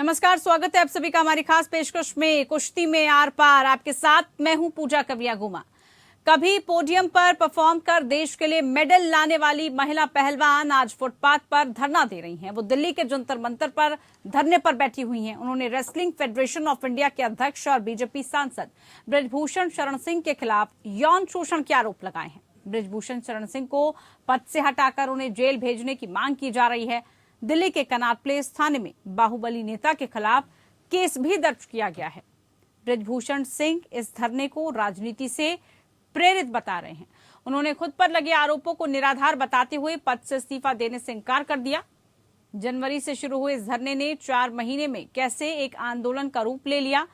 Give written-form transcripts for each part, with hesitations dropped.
नमस्कार, स्वागत है आप सभी का हमारी खास पेशकश में कुश्ती में आर पार। आपके साथ मैं हूं पूजा कविया गुमा। कभी पोडियम पर परफॉर्म कर देश के लिए मेडल लाने वाली महिला पहलवान आज फुटपाथ पर धरना दे रही हैं। वो दिल्ली के जंतर मंतर पर धरने पर बैठी हुई हैं। उन्होंने रेसलिंग फेडरेशन ऑफ इंडिया के अध्यक्ष और बीजेपी सांसद बृजभूषण शरण सिंह के खिलाफ यौन शोषण के आरोप लगाए हैं। बृजभूषण शरण सिंह को पद से हटाकर उन्हें जेल भेजने की मांग की जा रही है। दिल्ली के कनॉट प्लेस थाने में बाहुबली नेता के खिलाफ केस भी दर्ज किया गया है। बृजभूषण सिंह इस धरने को राजनीति से प्रेरित बता रहे हैं। उन्होंने खुद पर लगे आरोपों को निराधार बताते हुए पद से इस्तीफा देने से इंकार कर दिया। जनवरी से शुरू हुए इस धरने ने 4 महीने में कैसे एक आंदोलन का रूप ले लिया।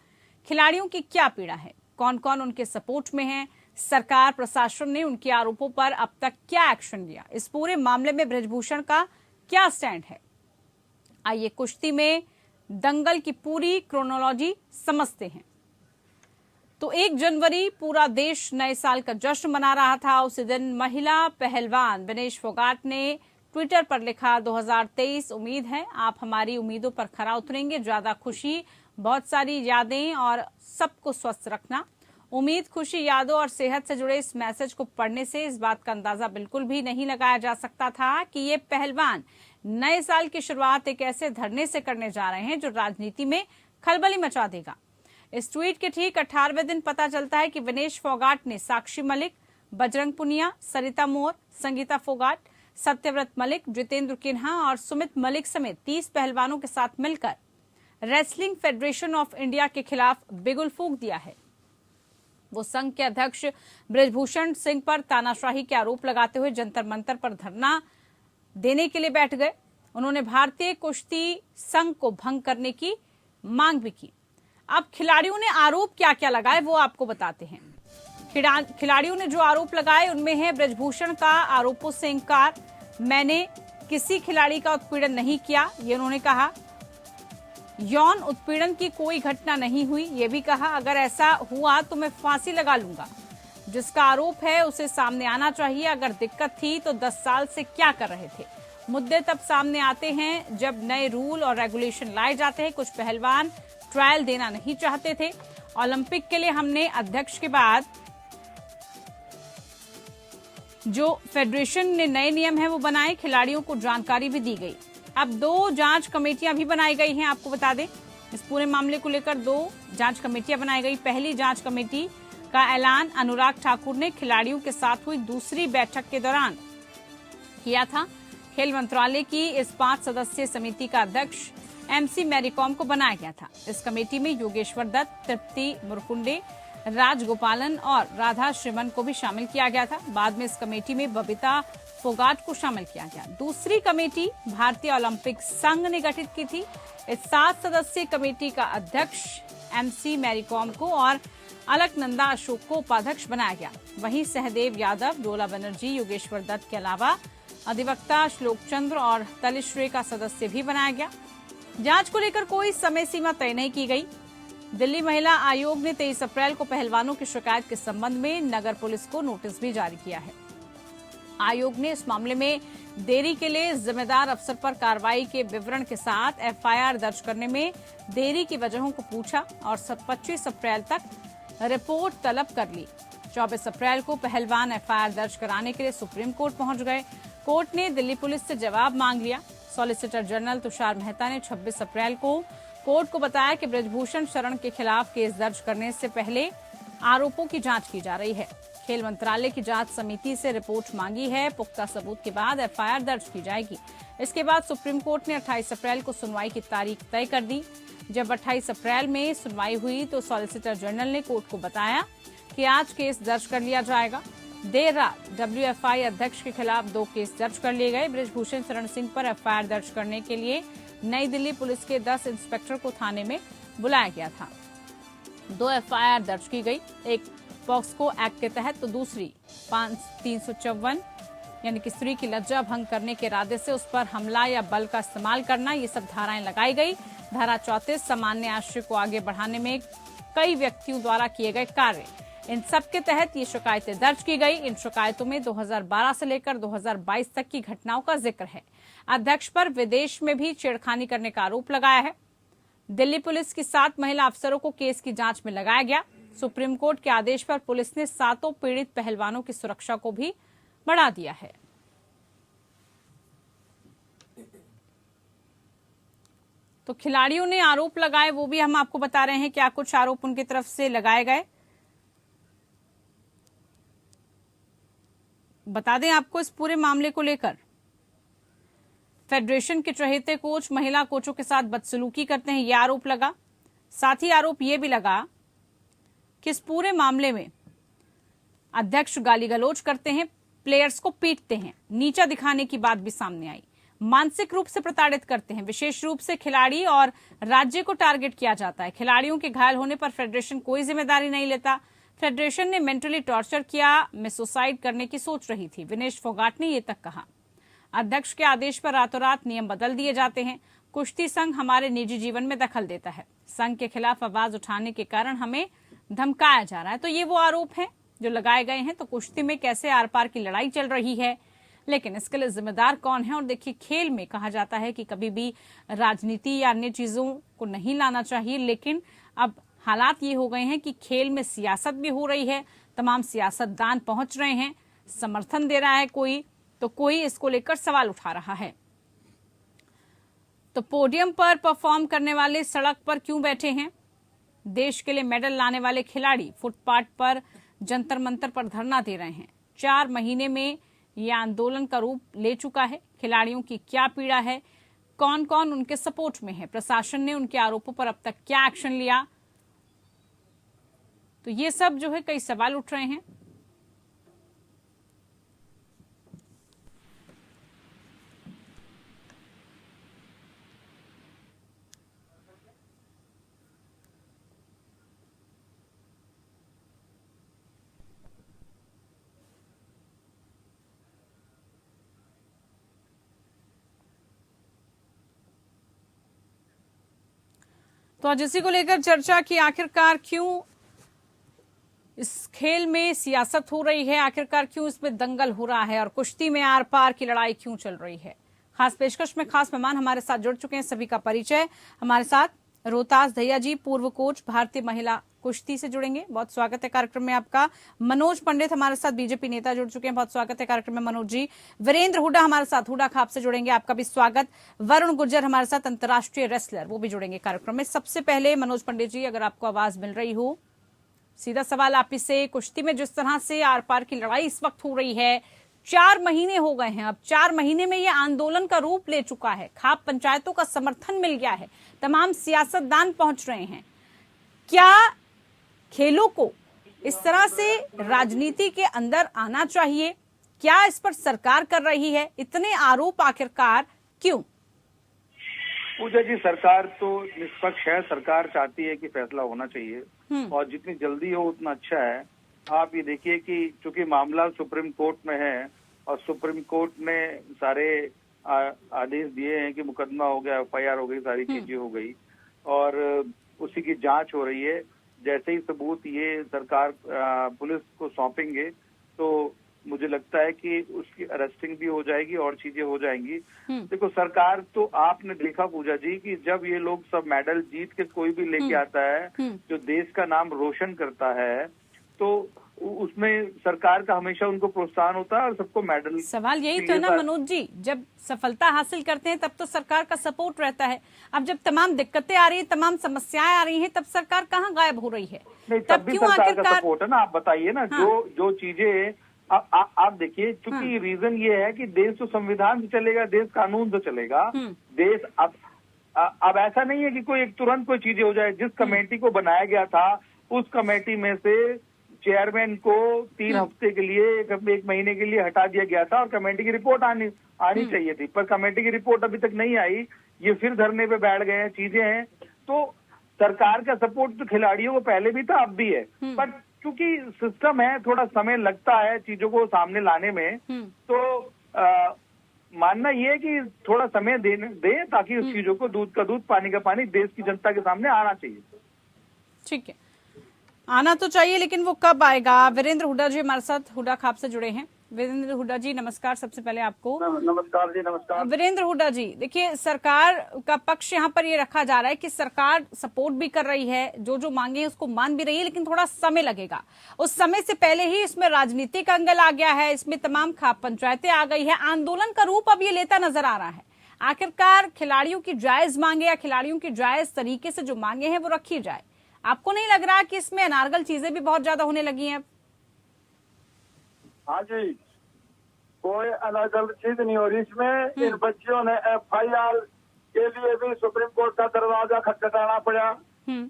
खिलाड़ियों की क्या पीड़ा है, कौन कौन उनके सपोर्ट में है, सरकार प्रशासन ने उनके आरोपों पर अब तक क्या एक्शन लिया, इस पूरे मामले में बृजभूषण का क्या स्टैंड है। आइए कुश्ती में दंगल की पूरी क्रोनोलॉजी समझते हैं। तो 1 जनवरी पूरा देश नए साल का जश्न मना रहा था। उसी दिन महिला पहलवान विनेश फोगाट ने ट्विटर पर लिखा, 2023 उम्मीद है आप हमारी उम्मीदों पर खरा उतरेंगे। ज्यादा खुशी, बहुत सारी यादें और सबको स्वस्थ रखना। उम्मीद, खुशी, यादों और सेहत से जुड़े इस मैसेज को पढ़ने से इस बात का अंदाजा बिल्कुल भी नहीं लगाया जा सकता था कि ये पहलवान नए साल की शुरुआत एक ऐसे धरने से करने जा रहे हैं जो राजनीति में खलबली मचा देगा। इस ट्वीट के ठीक 18वें दिन पता चलता है कि विनेश फोगाट ने साक्षी मलिक, बजरंग पुनिया, सरिता मोर, संगीता फोगाट, सत्यव्रत मलिक, जितेंद्र किन्हा और सुमित मलिक समेत 30 पहलवानों के साथ मिलकर रेसलिंग फेडरेशन ऑफ इंडिया के खिलाफ बिगुल फूंक दिया है। वो संघ के अध्यक्ष बृजभूषण सिंह पर तानाशाही के आरोप लगाते हुए जंतर मंतर पर धरना देने के लिए बैठ गए। उन्होंने भारतीय कुश्ती संघ को भंग करने की मांग भी की। अब खिलाड़ियों ने आरोप क्या क्या लगाए वो आपको बताते हैं। खिलाड़ियों ने जो आरोप लगाए उनमें है बृजभूषण का आरोपों से इंकार। मैंने किसी खिलाड़ी का उत्पीड़न नहीं किया, ये उन्होंने कहा। यौन उत्पीड़न की कोई घटना नहीं हुई, ये भी कहा। अगर ऐसा हुआ तो मैं फांसी लगा लूंगा। जिसका आरोप है उसे सामने आना चाहिए। अगर दिक्कत थी तो 10 साल से क्या कर रहे थे। मुद्दे तब सामने आते हैं जब नए रूल और रेगुलेशन लाए जाते हैं। कुछ पहलवान ट्रायल देना नहीं चाहते थे। ओलंपिक के लिए हमने अध्यक्ष के बाद जो फेडरेशन ने नए नियम है वो बनाए, खिलाड़ियों को जानकारी भी दी गई। अब 2 जांच कमेटियां भी बनाई गई हैं। आपको बता दें, इस पूरे मामले को लेकर 2 जांच कमेटियां बनाई गई। पहली जांच कमेटी का ऐलान अनुराग ठाकुर ने खिलाड़ियों के साथ हुई दूसरी बैठक के दौरान किया था। खेल मंत्रालय की इस 5 सदस्यीय समिति का अध्यक्ष MC मैरीकॉम को बनाया गया था। इस कमेटी में योगेश्वर दत्त, तृप्ति मुरकुंडे, राजगोपालन और राधा श्रीमन को भी शामिल किया गया था। बाद में इस कमेटी में बबीता फोगाट को शामिल किया गया। दूसरी कमेटी भारतीय ओलंपिक संघ ने गठित की थी। इस 7 सदस्यीय कमेटी का अध्यक्ष MC मैरीकॉम को और अलकनंदा अशोक को उपाध्यक्ष बनाया गया। वहीं सहदेव यादव, डोला बनर्जी, योगेश्वर दत्त के अलावा अधिवक्ता श्लोक चंद्र और तलिश्रे का सदस्य भी बनाया गया। जांच को लेकर कोई समय सीमा तय नहीं की गई। दिल्ली महिला आयोग ने 23 अप्रैल को पहलवानों की शिकायत के संबंध में नगर पुलिस को नोटिस भी जारी किया है। आयोग ने इस मामले में देरी के लिए जिम्मेदार अफसर पर कार्रवाई के विवरण के साथ FIR दर्ज करने में देरी की वजहों को पूछा और 25 अप्रैल तक रिपोर्ट तलब कर ली। 24 अप्रैल को पहलवान FIR दर्ज कराने के लिए सुप्रीम कोर्ट पहुंच गए। कोर्ट ने दिल्ली पुलिस से जवाब मांग लिया। सॉलिसिटर जनरल तुषार मेहता ने 26 अप्रैल को कोर्ट को बताया कि बृजभूषण शरण के खिलाफ केस दर्ज करने से पहले आरोपों की जांच की जा रही है। खेल मंत्रालय की जांच समिति से रिपोर्ट मांगी है। पुख्ता सबूत के बाद FIR दर्ज की जाएगी। इसके बाद सुप्रीम कोर्ट ने 28 अप्रैल को सुनवाई की तारीख तय कर दी। जब 28 अप्रैल में सुनवाई हुई तो सॉलिसिटर जनरल ने कोर्ट को बताया कि आज केस दर्ज कर लिया जाएगा। देर रात WFI अध्यक्ष के खिलाफ 2 केस दर्ज कर लिए गए। बृजभूषण शरण सिंह पर FIR दर्ज करने के लिए नई दिल्ली पुलिस के 10 इंस्पेक्टर को थाने में बुलाया गया था। 2 FIR दर्ज की गई, एक पॉक्सको एक्ट के तहत तो दूसरी 354 यानी कि स्त्री की लज्जा भंग करने के इरादे से उस पर हमला या बल का इस्तेमाल करना, ये सब धाराएं लगाई गई। धारा 34 सामान्य आश्रय को आगे बढ़ाने में कई व्यक्तियों द्वारा किए गए कार्य, इन सब के तहत ये शिकायतें दर्ज की गई। इन शिकायतों में 2012 से लेकर 2022 तक की घटनाओं का जिक्र है। अध्यक्ष पर विदेश में भी छेड़खानी करने का आरोप लगाया है। दिल्ली पुलिस की 7 महिला अफसरों को केस की जांच में लगाया गया। सुप्रीम कोर्ट के आदेश पर पुलिस ने 7 पीड़ित पहलवानों की सुरक्षा को भी बढ़ा दिया है। तो खिलाड़ियों ने आरोप लगाए, वो भी हम आपको बता रहे हैं क्या कुछ आरोप उनकी तरफ से लगाए गए। बता दें आपको इस पूरे मामले को लेकर, फेडरेशन के चहेते कोच महिला कोचों के साथ बदसलूकी करते हैं, यह आरोप लगा। साथ ही आरोप यह भी लगा कि इस पूरे मामले में अध्यक्ष गाली गलौज करते हैं, प्लेयर्स को पीटते हैं, नीचा दिखाने की बात भी सामने आई। मानसिक रूप से प्रताड़ित करते हैं, विशेष रूप से खिलाड़ी और राज्य को टारगेट किया जाता है। खिलाड़ियों के घायल होने पर फेडरेशन कोई जिम्मेदारी नहीं लेता। फेडरेशन ने मेंटली टॉर्चर किया, मैं सुसाइड करने की सोच रही थी, विनेश फोगाट ने ये तक कहा। अध्यक्ष के आदेश पर रातों रात नियम बदल दिए जाते हैं। कुश्ती संघ हमारे निजी जीवन में दखल देता है। संघ के खिलाफ आवाज उठाने के कारण हमें धमकाया जा रहा है। तो ये वो आरोप हैं जो लगाए गए हैं। तो कुश्ती में कैसे आर पार की लड़ाई चल रही है, लेकिन इसके लिए जिम्मेदार कौन है। और देखिए, खेल में कहा जाता है कि कभी भी राजनीति या अन्य चीजों को नहीं लाना चाहिए, लेकिन अब हालात ये हो गए हैं कि खेल में सियासत भी हो रही है। तमाम सियासतदान पहुंच रहे हैं, समर्थन दे रहा है कोई, तो कोई इसको लेकर सवाल उठा रहा है। तो पोडियम पर परफॉर्म करने वाले सड़क पर क्यों बैठे हैं? देश के लिए मेडल लाने वाले खिलाड़ी फुटपाथ पर जंतर मंतर पर धरना दे रहे हैं। 4 महीने में यह आंदोलन का रूप ले चुका है। खिलाड़ियों की क्या पीड़ा है, कौन कौन उनके सपोर्ट में है, प्रशासन ने उनके आरोपों पर अब तक क्या एक्शन लिया, तो ये सब जो है कई सवाल उठ रहे हैं। तो आज इसी को लेकर चर्चा की, आखिरकार क्यों इस खेल में सियासत हो रही है, आखिरकार क्यों इसमें दंगल हो रहा है और कुश्ती में आर पार की लड़ाई क्यों चल रही है। खास पेशकश में खास मेहमान हमारे साथ जुड़ चुके हैं, सभी का परिचय। हमारे साथ रोहतास दहिया जी, पूर्व कोच भारतीय महिला कुश्ती से जुड़ेंगे, बहुत स्वागत है कार्यक्रम में आपका। मनोज पंडित हमारे साथ बीजेपी नेता जुड़ चुके हैं, बहुत स्वागत है कार्यक्रम में मनोज जी। वीरेंद्र हुड्डा हमारे साथ हुड्डा खाप से जुड़ेंगे, आपका भी स्वागत। वरुण गुर्जर हमारे साथ अंतर्राष्ट्रीय रेसलर, वो भी जुड़ेंगे कार्यक्रम में। सबसे पहले मनोज पंडित जी, अगर आपको आवाज मिल रही हो, सीधा सवाल आप से, कुश्ती में जिस तरह से आर पार की लड़ाई इस वक्त हो रही है, 4 महीने हो गए हैं, अब 4 महीने में ये आंदोलन का रूप ले चुका है, खाप पंचायतों का समर्थन मिल गया है, तमाम सियासतदान पहुंच रहे हैं। क्या खेलों को इस तरह से राजनीति के अंदर आना चाहिए? क्या इस पर सरकार कर रही है? इतने आरोप आखिरकार क्यों? पूजा जी, सरकार तो निष्पक्ष है। सरकार चाहती है कि फैसला होना चाहिए और जितनी जल्दी हो उतना अच्छा है। आप ये देखिए कि चूंकि मामला सुप्रीम कोर्ट में है और सुप्रीम कोर्ट ने सारे आदेश दिए हैं कि मुकदमा हो गया, FIR हो गई, सारी चीजें हो गई और उसी की जांच हो रही है। जैसे ही सबूत ये सरकार पुलिस को सौंपेंगे तो मुझे लगता है कि उसकी अरेस्टिंग भी हो जाएगी और चीजें हो जाएंगी। देखो, सरकार तो आपने देखा पूजा जी कि जब ये लोग सब मेडल जीत के कोई भी लेके आता है जो देश का नाम रोशन करता है, तो उसमें सरकार का हमेशा उनको प्रोत्साहन होता है और सबको मेडल। सवाल यही तो है ना मनोज जी, जब सफलता हासिल करते हैं तब तो सरकार का सपोर्ट रहता है। अब जब तमाम दिक्कतें आ रही है, तमाम समस्याएं आ रही हैं, तब सरकार कहाँ गायब हो रही है? तब भी सरकार का सपोर्ट है ना। आप बताइए ना, जो चीजें आप देखिए, क्योंकि रीजन ये है कि देश तो संविधान से चलेगा, देश कानून से चलेगा। देश अब ऐसा नहीं है कि कोई एक तुरंत कोई चीजें हो जाए। जिस कमेटी को बनाया गया था उस कमेटी में से चेयरमैन को 3 हफ्ते के लिए, 1 महीने के लिए हटा दिया गया था और कमेटी की रिपोर्ट आनी चाहिए थी, पर कमेटी की रिपोर्ट अभी तक नहीं आई। ये फिर धरने पे बैठ गए हैं, चीजें हैं। तो सरकार का सपोर्ट तो खिलाड़ियों को पहले भी था, अब भी है, पर क्योंकि सिस्टम है, थोड़ा समय लगता है चीजों को सामने लाने में। तो मानना ये है कि थोड़ा समय दे ताकि उस चीजों को दूध का दूध पानी का पानी देश की जनता के सामने आना चाहिए। ठीक है, आना तो चाहिए, लेकिन वो कब आएगा? वीरेंद्र हुड्डा जी हमारे साथ हुड्डा खाप से जुड़े हैं। वीरेंद्र हुड्डा जी नमस्कार। सबसे पहले आपको नमस्कार जी। नमस्कार वीरेंद्र हुड्डा जी। देखिए, सरकार का पक्ष यहाँ पर ये रखा जा रहा है कि सरकार सपोर्ट भी कर रही है, जो जो मांगे हैं उसको मान भी रही है, लेकिन थोड़ा समय लगेगा। उस समय से पहले ही इसमें राजनीतिक एंगल आ गया है, इसमें तमाम खाप पंचायतें आ गई है, आंदोलन का रूप अब ये लेता नजर आ रहा है। आखिरकार खिलाड़ियों की जायज मांगे या खिलाड़ियों की जायज तरीके से जो मांगे हैं वो रखी जाए। आपको नहीं लग रहा कि इसमें अनारगल चीजें भी बहुत ज्यादा होने लगी हैं? हाँ जी, कोई अलग अलग चीज नहीं हो रही इसमें। इन बच्चियों ने FIR के लिए भी सुप्रीम कोर्ट का दरवाजा खटखटाना पड़ा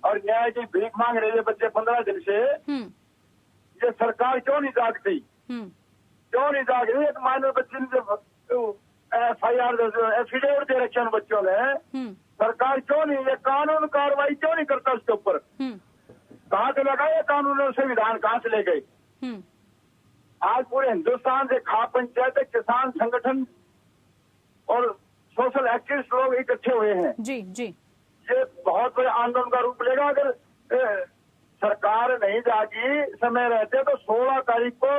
और न्याय की भीख मांग रही है बच्चे 15 दिन से। ये सरकार क्यों नहीं जागती? क्यों नहीं जाग रही? एक माइनर बच्ची ने जब FIR एफिडेविट दे रखे बच्चों ने, सरकार क्यों नहीं, ये कानून कार्रवाई क्यों नहीं करता उसके ऊपर? कहाँ से लगा ये कानून, संविधान कहाँ से ले गए? आज पूरे हिंदुस्तान से खाप पंचायत, किसान संगठन और सोशल एक्टिविस्ट लोग इकट्ठे हुए हैं। जी जी, ये बहुत बड़े आंदोलन का रूप लेगा अगर सरकार नहीं जागी समय रहते तो 16 तारीख को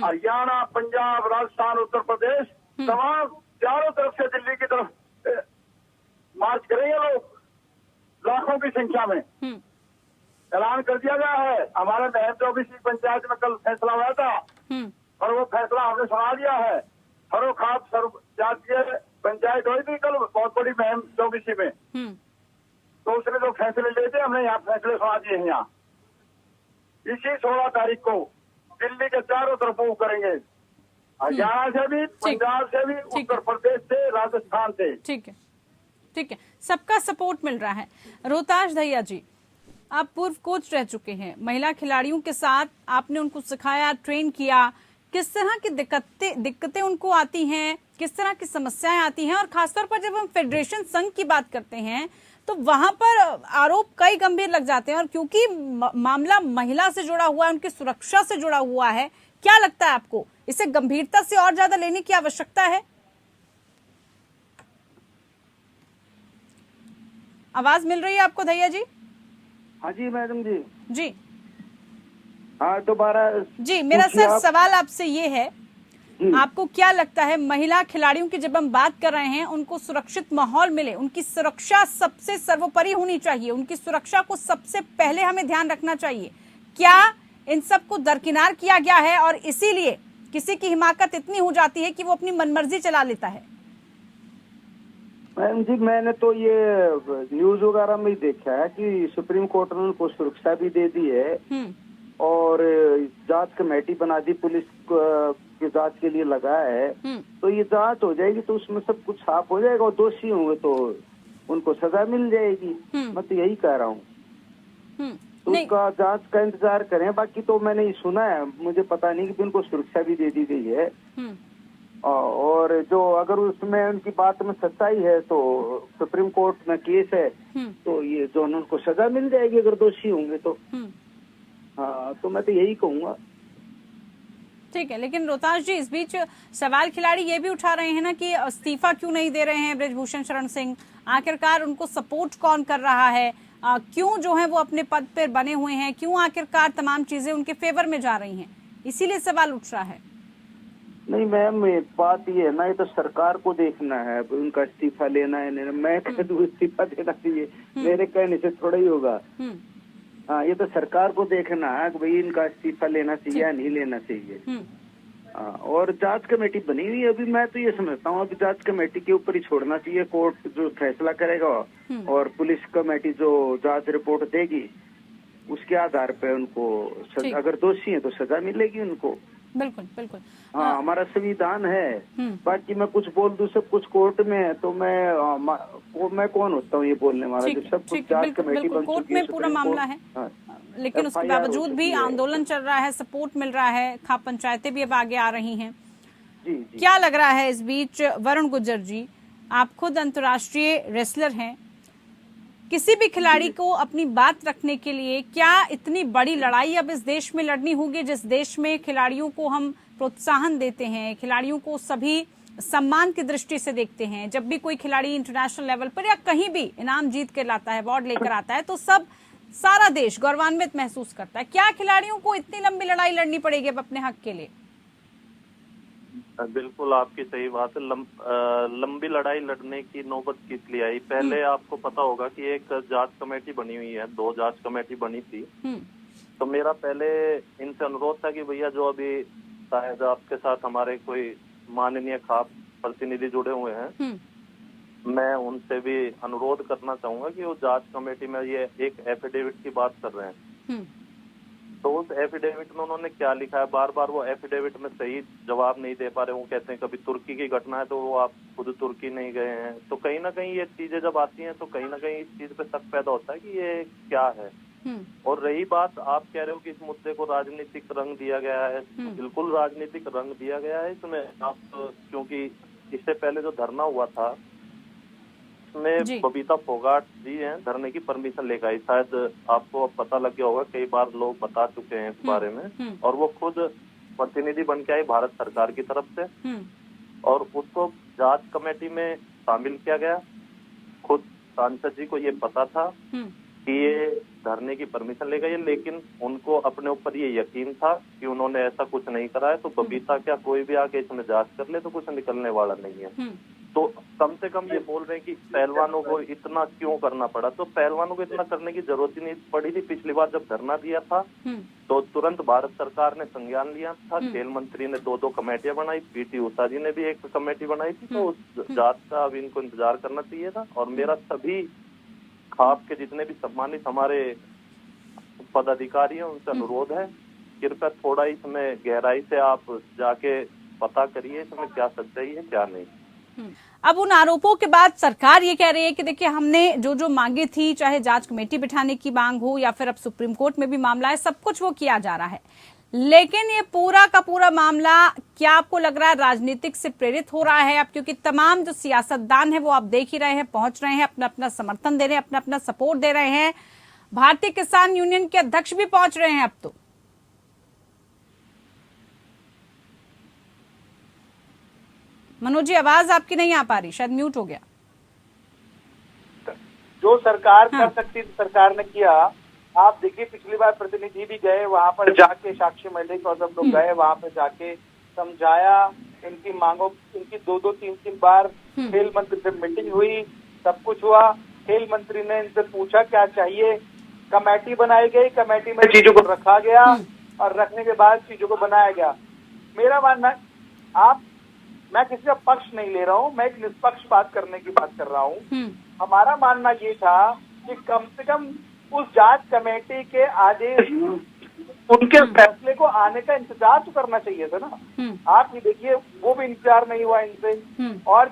हरियाणा, पंजाब, राजस्थान, उत्तर प्रदेश तमाम चारों तरफ से दिल्ली की तरफ मार्च करेंगे लोग, लाखों की संख्या में। ऐलान कर दिया गया है। हमारे महम चौबीसी पंचायत में कल फैसला हुआ था और वो फैसला हमने सुना दिया है। फरोखाप सर्व जातीय पंचायत हुई थी कल बहुत बड़ी महम चौबीसी में, तो उसने जो फैसले लिए थे हमने यहाँ फैसले सुना दिए हैं। यहाँ इसी 16 तारीख को दिल्ली के चारों तरफ वो करेंगे, हरियाणा से भी, पंजाब से भी, उत्तर प्रदेश से, राजस्थान से। ठीक है, ठीक है, सबका सपोर्ट मिल रहा है। रोहताश दहिया जी, आप पूर्व कोच रह चुके हैं, महिला खिलाड़ियों के साथ आपने उनको सिखाया, ट्रेन किया, किस तरह की दिक्कतें उनको आती हैं, किस तरह की समस्याएं आती हैं, और खासतौर पर जब हम फेडरेशन संघ की बात करते हैं तो वहां पर आरोप कई गंभीर लग जाते हैं, और क्योंकि मामला महिला से जुड़ा हुआ है, उनकी सुरक्षा से जुड़ा हुआ है, क्या लगता है आपको इसे गंभीरता से और ज्यादा लेने की आवश्यकता है? आवाज मिल रही है आपको दहिया जी? हाँ जी मैडम जी। जी हाँ, दोबारा जी, मेरा सर सवाल आपसे ये है, आपको क्या लगता है महिला खिलाड़ियों की जब हम बात कर रहे हैं, उनको सुरक्षित माहौल मिले, उनकी सुरक्षा सबसे सर्वोपरि होनी चाहिए, उनकी सुरक्षा को सबसे पहले हमें ध्यान रखना चाहिए, क्या इन सबको दरकिनार किया गया है और इसीलिए किसी की हिमाकत इतनी हो जाती है कि वो अपनी मनमर्जी चला लेता है? मैम जी, मैंने तो ये न्यूज वगैरह में ही देखा है कि सुप्रीम कोर्ट ने उनको सुरक्षा भी दे दी है और जांच कमेटी बना दी, पुलिस की जांच के लिए लगा है। तो ये जांच हो जाएगी तो उसमें सब कुछ साफ हो जाएगा और दोषी होंगे तो उनको सजा मिल जाएगी। मैं तो यही कह रहा हूँ। तो उसका जांच का इंतजार करें। बाकी तो मैंने ये सुना है, मुझे पता नहीं कि उनको सुरक्षा भी दे दी गई है, और जो अगर उसमें उनकी बात में सच्चाई है तो सुप्रीम कोर्ट में केस है तो ये जो उनको सजा मिल जाएगी अगर दोषी होंगे तो। हाँ, तो मैं तो यही कहूँगा। ठीक है, लेकिन रोहताश जी, इस बीच सवाल खिलाड़ी ये भी उठा रहे हैं ना कि इस्तीफा क्यों नहीं दे रहे हैं बृजभूषण शरण सिंह, आखिरकार उनको सपोर्ट कौन कर रहा है, क्यों जो है वो अपने पद पर बने हुए हैं, क्यों आखिरकार तमाम चीजें उनके फेवर में जा रही हैं, इसीलिए सवाल उठ रहा है। नहीं मैम, बात ये है ना, ये तो सरकार को देखना है उनका इस्तीफा लेना है। मैं कह दूं इस्तीफा देना चाहिए, मेरे कहने से थोड़ा ही होगा। हाँ, ये तो सरकार को देखना है कि भाई इनका इस्तीफा लेना चाहिए या नहीं लेना चाहिए। और जांच कमेटी बनी हुई है, अभी मैं तो ये समझता हूँ अभी जांच कमेटी के ऊपर ही छोड़ना चाहिए, कोर्ट जो फैसला करेगा और पुलिस कमेटी जो जांच रिपोर्ट देगी उसके आधार पे उनको अगर दोषी है तो सजा मिलेगी उनको। बिल्कुल बिल्कुल। हाँ, हमारा संविधान है। बाकी मैं कुछ बोल दूं, सब कुछ कोर्ट में है तो मैं कौन होता हूँ ये बोलने वाला? जब सब कुछ जांच कमेटी बन कोर्ट में पूरा मामला है। लेकिन उसके बावजूद भी आंदोलन चल रहा है, सपोर्ट मिल रहा है, खाप पंचायतें भी अब आगे आ रही हैं। जी। क्या लग रहा है इस बीच वरुण गुर्जर जी, आप खुद अंतर्राष्ट्रीय रेसलर हैं, किसी भी खिलाड़ी को अपनी बात रखने के लिए क्या इतनी बड़ी लड़ाई अब इस देश में लड़नी होगी, जिस देश में खिलाड़ियों को हम प्रोत्साहन देते हैं, खिलाड़ियों को सभी सम्मान की दृष्टि से देखते हैं, जब भी कोई खिलाड़ी इंटरनेशनल लेवल पर या कहीं भी इनाम जीत के लाता है, अवार्ड लेकर आता है, तो सारा देश गौरवान्वित महसूस करता है। क्या खिलाड़ियों को इतनी लंबी लड़ाई लड़नी पड़ेगी अब अपने हक के लिए? बिल्कुल आपकी सही बात है। लंबी लड़ाई लड़ने की नौबत किस लिए आई? पहले आपको पता होगा कि एक जांच कमेटी बनी हुई है, 2 जांच कमेटी बनी थी। तो मेरा पहले इनसे अनुरोध था कि भैया जो अभी शायद आपके साथ हमारे कोई माननीय खाप प्रतिनिधि जुड़े हुए हैं, मैं उनसे भी अनुरोध करना चाहूंगा कि वो जांच कमेटी में ये एक एफिडेविट की बात कर रहे हैं, तो उस एफिडेविट में उन्होंने क्या लिखा है? बार बार वो एफिडेविट में सही जवाब नहीं दे पा रहे। वो कहते हैं कभी तुर्की की घटना है तो वो आप खुद तुर्की नहीं गए हैं। तो कहीं ना कहीं ये चीजें जब आती हैं तो कहीं ना कहीं इस चीज पे शक पैदा होता है कि ये क्या है। और रही बात, आप कह रहे हो कि इस मुद्दे को राजनीतिक रंग दिया गया है, बिल्कुल राजनीतिक रंग दिया गया है इसमें। आप क्योंकि इससे पहले जो धरना हुआ था उसमें बबीता फोगाट जी हैं, धरने की परमिशन लेकर आई। शायद आपको अब पता लग गया होगा, कई बार लोग बता चुके हैं इस बारे में। और वो खुद प्रतिनिधि बन के आई भारत सरकार की तरफ से, और उसको जांच कमेटी में शामिल किया गया। खुद सांसद जी को ये पता था कि ये धरने की परमिशन ले गई, लेकिन उनको अपने ऊपर ये यकीन था कि उन्होंने ऐसा कुछ नहीं करा है। तो बबीता क्या कोई भी आके इसमें जांच कर ले तो कुछ निकलने वाला नहीं है। तो कम से कम ये बोल रहे हैं कि पहलवानों को इतना क्यों करना पड़ा? तो पहलवानों को इतना करने की जरूरत ही नहीं पड़ी थी। पिछली बार जब धरना दिया था तो तुरंत भारत सरकार ने संज्ञान लिया था। खेल मंत्री ने 2 कमेटियां बनाई, पीटी उषा जी ने भी एक कमेटी बनाई थी। तो उस जांच का अभी इनको इंतजार करना चाहिए था। और मेरा सभी खाप के जितने भी सम्मानित हमारे पदाधिकारी हैं उनसे अनुरोध है, कृपया थोड़ा इसमें गहराई से आप जाके पता करिए इसमें क्या सच्चाई है क्या नहीं। अब उन आरोपों के बाद सरकार ये कह रही है कि देखिए हमने जो मांगे थी, चाहे जांच कमेटी बिठाने की मांग हो या फिर अब सुप्रीम कोर्ट में भी मामला है, सब कुछ वो किया जा रहा है। लेकिन ये पूरा का पूरा मामला क्या आपको लग रहा है राजनीतिक से प्रेरित हो रहा है? अब क्योंकि तमाम जो सियासतदान है वो आप देख ही रहे हैं, पहुंच रहे हैं, अपना अपना समर्थन दे रहे हैं, अपना अपना सपोर्ट दे रहे हैं। भारतीय किसान यूनियन के अध्यक्ष भी पहुंच रहे हैं अब तो। मनोज जी, आवाज आपकी नहीं आ पा रही, शायद म्यूट हो गया। जो सरकार कर सकती थी सरकार ने किया। आप देखिए पिछली बार प्रतिनिधि भी गए वहां पर जाके, साक्षी मलिक और सब लोग गए वहां पर जाके समझाया इनकी मांगों। इनकी 2-2, 3-3 बार खेल मंत्री से मीटिंग हुई, सब कुछ हुआ। खेल मंत्री ने इनसे पूछा क्या चाहिए, कमेटी बनाई गई, कमेटी में चीजों को रखा गया और रखने के बाद चीजों को बनाया गया। मेरा मानना, मैं किसी का पक्ष नहीं ले रहा हूँ, मैं एक निष्पक्ष बात करने की बात कर रहा हूँ। हमारा मानना ये था कि कम से कम उस जांच कमेटी के आदेश, उनके फैसले को आने का इंतजार तो करना चाहिए था ना। आप ये देखिए वो भी इंतजार नहीं हुआ इनसे। और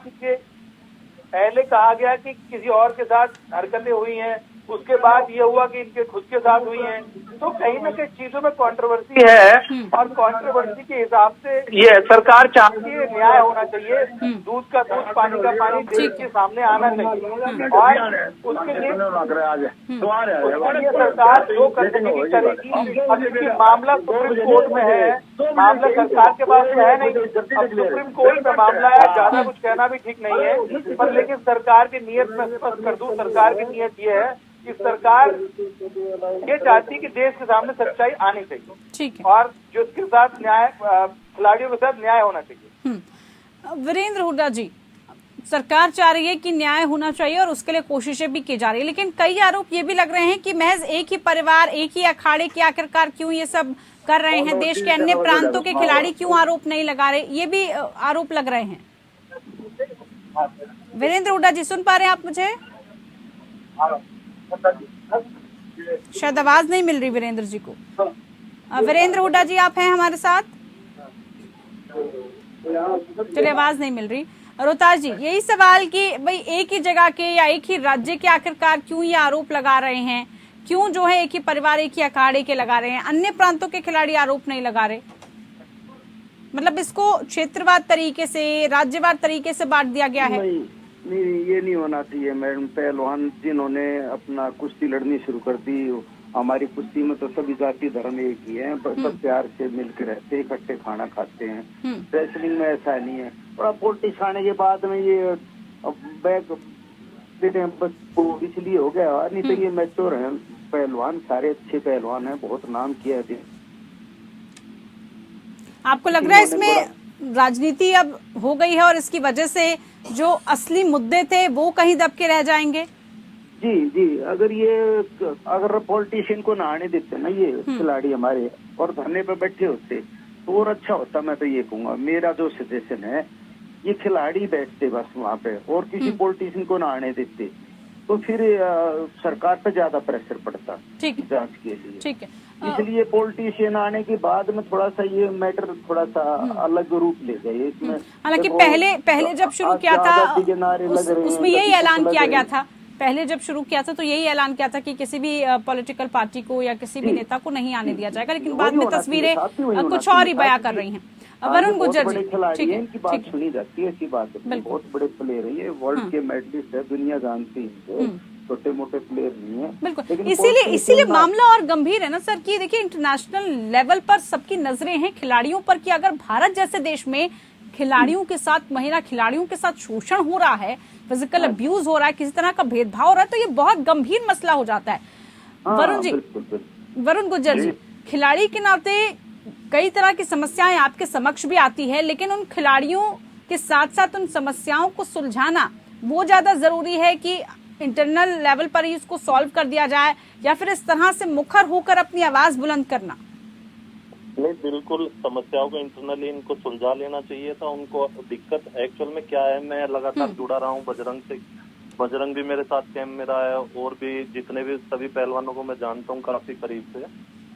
पहले कहा गया कि किसी और के साथ हरकतें हुई हैं, उसके बाद ये हुआ कि इनके खुद के साथ हुई हैं। तो कहीं ना कहीं चीजों में कंट्रोवर्सी है और कंट्रोवर्सी के हिसाब से ये सरकार चाहती है न्याय होना चाहिए, दूध का दूध पानी का पानी देश के सामने आना चाहिए। और उसके लिए सरकार जो करने की करेगी। अब क्योंकि मामला सुप्रीम कोर्ट में है, मामला सरकार के पास तो है नहीं। अब सुप्रीम कोर्ट में मामला है, ज्यादा कुछ कहना भी ठीक नहीं है। पर लेकिन सरकार की नीयत में स्पष्ट कर दूं, सरकार की नीयत ये है कि सरकार ये चाहती है कि देश के सामने सच्चाई आनी चाहिए। ठीक है। और जो इसके साथ न्याय, खिलाड़ियों के साथ न्याय होना चाहिए। वीरेंद्र हुड्डा जी, सरकार चाह रही है कि न्याय होना चाहिए और उसके लिए कोशिशें भी की जा रही है, लेकिन कई आरोप ये भी लग रहे हैं कि महज एक ही परिवार, एक ही अखाड़े के आखिरकार क्यों ये सब कर रहे हैं? देश के अन्य प्रांतों के खिलाड़ी क्यों आरोप नहीं लगा रहे? ये भी आरोप लग रहे हैं। वीरेंद्र हुड्डा जी, सुन पा रहे हैं आप मुझे? शायद आवाज नहीं मिल रही वीरेंद्र जी को। वीरेंद्र हुड्डा जी, आप हैं हमारे साथ? चलिए, आवाज नहीं मिल रही। रोहतास जी, यही सवाल कि भाई एक ही जगह के या एक ही राज्य के आखिरकार क्यों ये आरोप लगा रहे हैं? क्यों जो है एक ही परिवार, एक ही अखाड़े के लगा रहे हैं, अन्य प्रांतों के खिलाड़ी आरोप नहीं लगा रहे? मतलब इसको क्षेत्रवाद तरीके से, राज्यवाद तरीके से बांट दिया गया है? नहीं, ये नहीं होना चाहिए मैडम। पहलवान जिन्होंने अपना कुश्ती लड़नी शुरू कर दी, हमारी कुश्ती में तो सभी जाति धर्म एक ही है, सब प्यार से मिलकर रहते, इकट्ठे खाना खाते हैं। रेसलिंग में ऐसा नहीं है। थोड़ा पॉलिटिक्स आने के बाद में ये बैक बस इसलिए हो गया, नहीं तो ये मैच्योर है पहलवान, सारे अच्छे पहलवान हैं, बहुत नाम किया है। आपको लग रहा है इसमें राजनीति अब हो गई है और इसकी वजह से जो असली मुद्दे थे वो कहीं दबके रह जाएंगे? जी जी, अगर पॉलिटिशियन को ना आने देते ना ये खिलाड़ी हमारे और धरने पे बैठे होते तो और अच्छा होता। मैं तो ये कहूंगा, मेरा जो सजेशन है, ये खिलाड़ी बैठते बस वहाँ पे और किसी पॉलिटिशियन को ना आने देते तो फिर सरकार पे ज्यादा प्रेशर पड़ता जांच के लिए। ठीक है। इसलिए पॉलिटिशियन आने के बाद में थोड़ा सा ये मैटर थोड़ा सा अलग रूप ले गए इसमें। हालांकि पहले जब शुरू किया था उसमें यही ऐलान किया गया था, पहले जब शुरू किया था तो यही ऐलान किया था कि किसी भी पॉलिटिकल पार्टी को या किसी भी नेता को नहीं आने दिया जाएगा, लेकिन बाद में तस्वीरें कुछ और ही बयां कर रही हैं। वरुण गुर्जर जी, खिलाड़ी है, इनकी बात सुनी जाती है, ऐसी बात है। बहुत बड़े प्लेयर है, वर्ल्ड के मेडलिस्ट है, दुनिया जानती है, छोटे मोटे प्लेयर नहीं है। बिल्कुल, इसीलिए मामला और गंभीर है ना सर, कि देखिए इंटरनेशनल लेवल पर सबकी नजरें हैं खिलाड़ियों पर कि अगर भारत जैसे देश में खिलाड़ियों के साथ, महिला खिलाड़ियों के साथ शोषण हो रहा है, फिजिकल अब्यूज हो रहा है, किसी तरह का भेदभाव हो रहा है, तो ये बहुत गंभीर मसला हो जाता है। वरुण गुर्जर जी, खिलाड़ी के नाते कई तरह की समस्याएं आपके समक्ष भी आती है, लेकिन उन खिलाड़ियों के साथ साथ उन समस्याओं को सुलझाना वो ज्यादा जरूरी है कि इंटरनल लेवल पर ही इसको सॉल्व कर दिया जाए, या फिर इस तरह से मुखर होकर अपनी आवाज बुलंद करना? नहीं, बिल्कुल समस्याओं को इंटरनली इनको सुलझा लेना चाहिए था। उनको दिक्कत एक्चुअल में क्या है, मैं लगातार जुड़ा रहा हूँ बजरंग से, बजरंग भी मेरे साथ कैंप में रहा है और भी जितने भी सभी पहलवानों को मैं जानता हूँ काफी करीब से,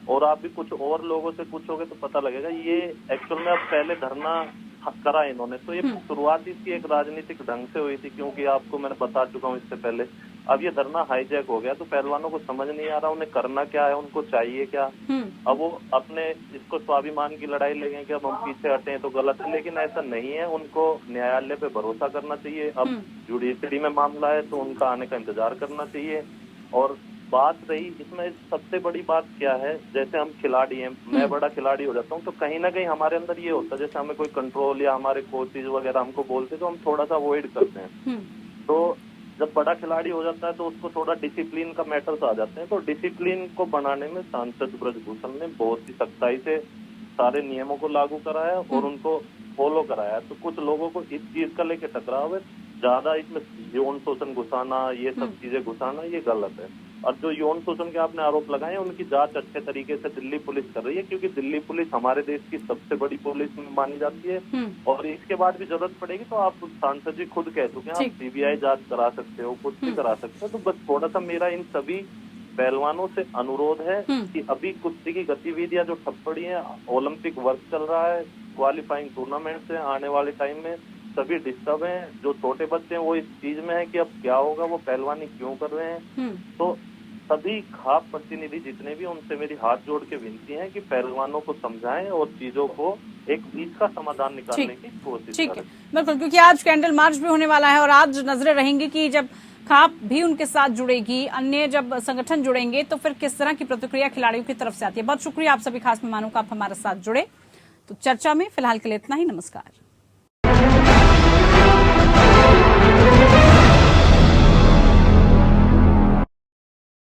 और आप भी कुछ और लोगों से पूछोगे तो पता लगेगा। ये एक्चुअल में अब पहले धरना करा इन्होंने तो ये शुरुआत इसकी एक राजनीतिक ढंग से हुई थी, क्योंकि आपको मैंने बता चुका हूँ इससे पहले। अब ये धरना हाईजैक हो गया तो पहलवानों को समझ नहीं आ रहा उन्हें करना क्या है, उनको चाहिए क्या। अब वो अपने इसको स्वाभिमान की लड़ाई ले गए कि अब हम पीछे हटे तो गलत है, लेकिन ऐसा नहीं है। उनको न्यायालय पे भरोसा करना चाहिए। अब जुडिशरी में मामला है तो उनका आने का इंतजार करना चाहिए। और बात रही इसमें सबसे बड़ी बात क्या है, जैसे हम खिलाड़ी हैं, मैं बड़ा खिलाड़ी हो जाता हूँ तो कहीं ना कहीं हमारे अंदर ये होता है, जैसे हमें कोई कंट्रोल या हमारे कोचेज वगैरह हमको बोलते तो हम थोड़ा सा अवॉइड करते हैं। तो जब बड़ा खिलाड़ी हो जाता है तो उसको थोड़ा डिसिप्लिन का मैटर्स आ जाते हैं। तो डिसिप्लिन को बनाने में सांसद ब्रजभूषण ने बहुत ही सख्ताई से सारे नियमों को लागू कराया और उनको फॉलो कराया। तो कुछ लोगों को इस चीज का लेके टकराव है, ज्यादा इसमें यौन शोषण घुसाना, ये सब चीजें घुसाना, ये गलत है। और जो यौन शोषण के आपने आरोप लगाए उनकी जांच अच्छे तरीके से दिल्ली पुलिस कर रही है, क्योंकि दिल्ली पुलिस हमारे देश की सबसे बड़ी पुलिस मानी जाती है। और इसके बाद भी जरूरत पड़ेगी तो आप सांसद जी खुद कह चुके हैं, आप सीबीआई जांच करा सकते हो, कुछ भी करा सकते हो। तो बस थोड़ा सा मेरा इन सभी पहलवानों से अनुरोध है कि अभी कुश्ती की गतिविधियां जो ठप पड़ी है, ओलंपिक वर्क चल रहा है, क्वालिफाइंग टूर्नामेंट से आने वाले टाइम में सभी डिस्टर्ब हैं। जो छोटे बच्चे हैं वो इस चीज में है कि अब क्या होगा, वो पहलवानी क्यों कर रहे हैं। तो सभी खाप प्रतिनिधि जितने भी, उनसे मेरी हाथ जोड़ के विनती है कि पहलवानों को समझाएं और चीजों को एक बीच का समाधान निकालने की कोशिश करें। बिल्कुल, क्योंकि आज कैंडल मार्च भी होने वाला है और आज नजरें रहेंगी कि जब खाप भी उनके साथ जुड़ेगी, अन्य जब संगठन जुड़ेंगे तो फिर किस तरह की प्रतिक्रिया खिलाड़ियों की तरफ से आती है। बहुत शुक्रिया आप सभी खास मेहमानों का, आप हमारे साथ जुड़े। तो चर्चा में फिलहाल के लिए इतना ही। नमस्कार।